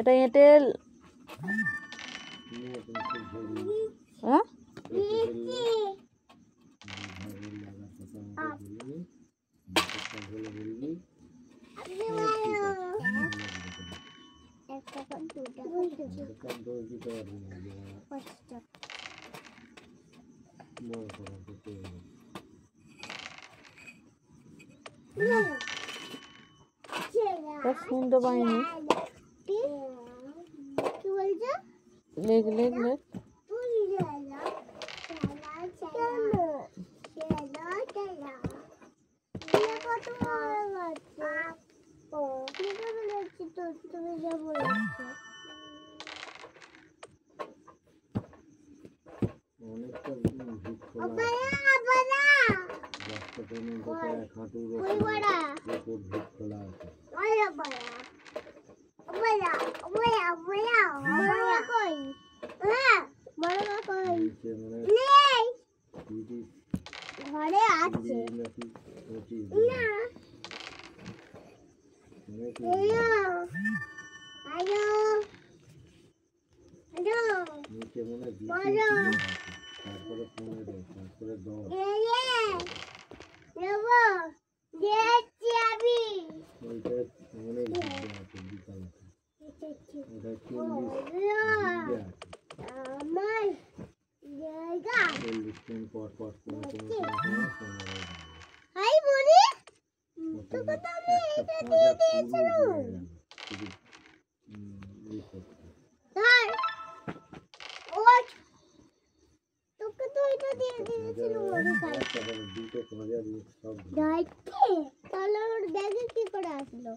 এটা এঁটেল। হ্যাঁ শুনতে পাইনি। লেগ লেগ লেগ ঘরে আছে কি করে আসলো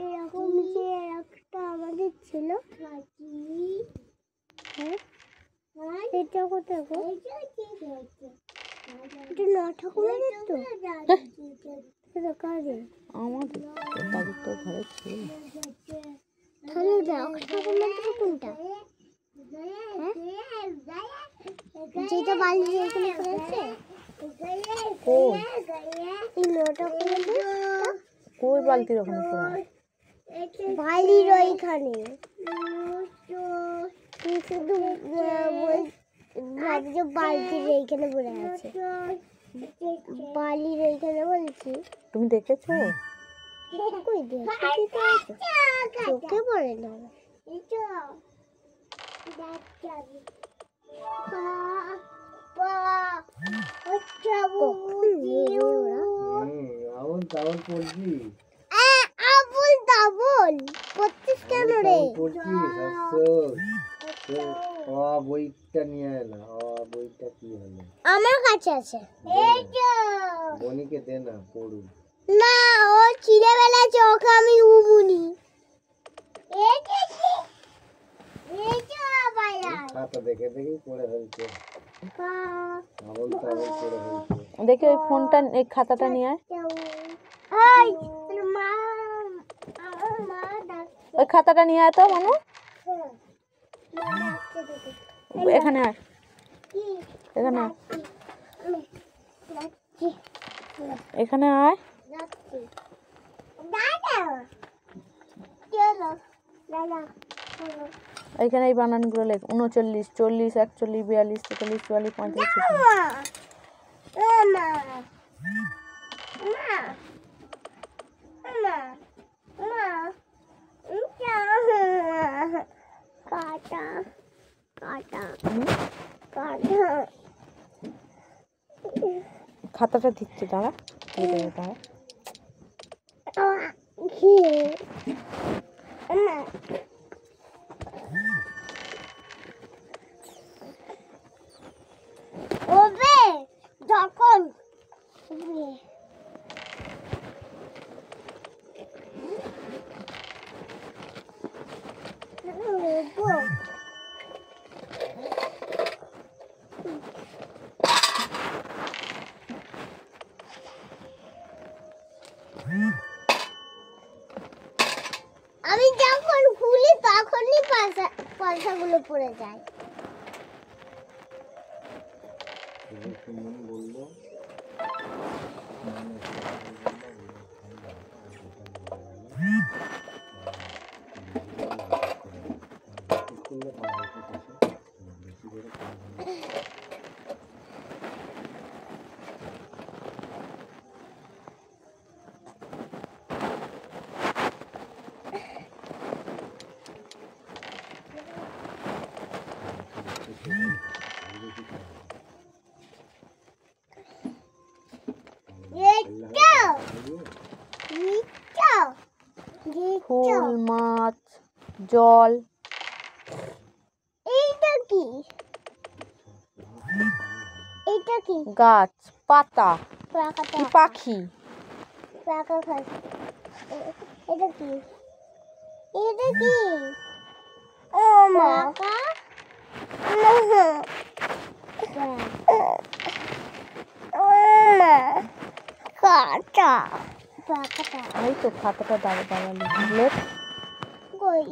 এরকম যে একটা আমাদের ছিল এটা কোথায় গো? এটা না ঠাকুরের তো আমাদের দাদুর তো ঘরে ছিল। তাহলে ঠাকুরের কোনটা? যেটা বালি এখানে করেছে কই বালতির ওখানে পড়ে বালির ওইখানে শুধু ভাবছি বালতির এইখানে পড়ে আছে বালির এইখানে বলছি। তুমি দেখেছো? চোখে পড়ে না আমার কাছে আছে বনিকে দে না পড়ু না ও ছিঁড়ে ফেলেছে ওকে আমি উমুনি খাতা দেখে দেখে পড়ে ফেলছে দেখি ওই ফোনটা এই খাতাটা নিয়ে আয় ওই খাতাটা নিয়ে আয় তো মানু এখানে আয় এখানে এখানে আয়। যাচ্ছি। দাদা চলো দাদা চলো। এইখানে এই বানানগুলো লেখ 39, 40, 41, 42, 43, 44, 45, 46। মামা মা মা মা কাটা কাটা কাটা খাতাটা দিচ্ছি, দাঁড়া। এই যে দাঁড়া। ওবে যখন আমি যখন খুলি তখনই পয়সাগুলো পড়ে যায়। বললো ফুল, মাছ, জল। এইটা কি? এইটা কি? গাছ, পাতা, পাকাটা কি পাখি। পাকা খাস। এটা কি? এটা কি? ও মা কাটা পাকাটা এই তো খাতাটা দাঁড়া দাঁড়ালি লেখ। কই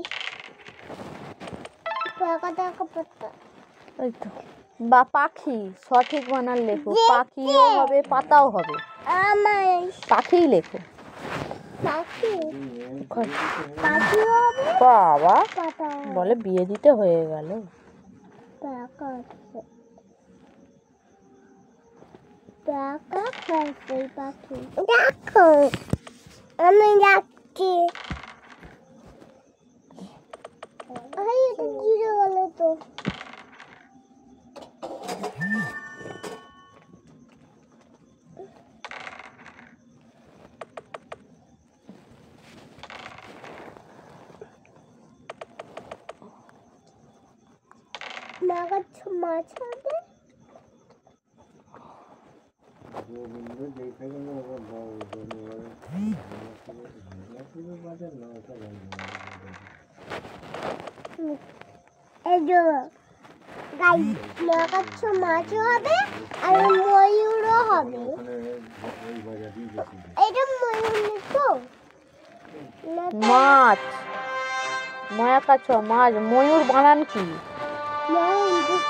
পাকাটা কাপড়টা এই তো বা পাখি, সঠিক বানান লেখো। পাখিও হবে, পাতাও হবে। আমার পাখিই লেখো। পাখি পাখি হবে বাবা পাতা বলে বিয়ে দিতে হয়ে গেল। পাকা পাকা খাসি পাখি দেখো আমি যাচ্ছি। এটা জিরে গেল তো। মাছ মাছ হবে গোবিন্দ দেখে গেল বাজার না ওটা গাই মাছ মাছও হবে আর ময়ূরও হবে। এটা ময়ূর তো মাছ, মায়া কাছ মাছ। ময়ূর বানান কি? ময়ূর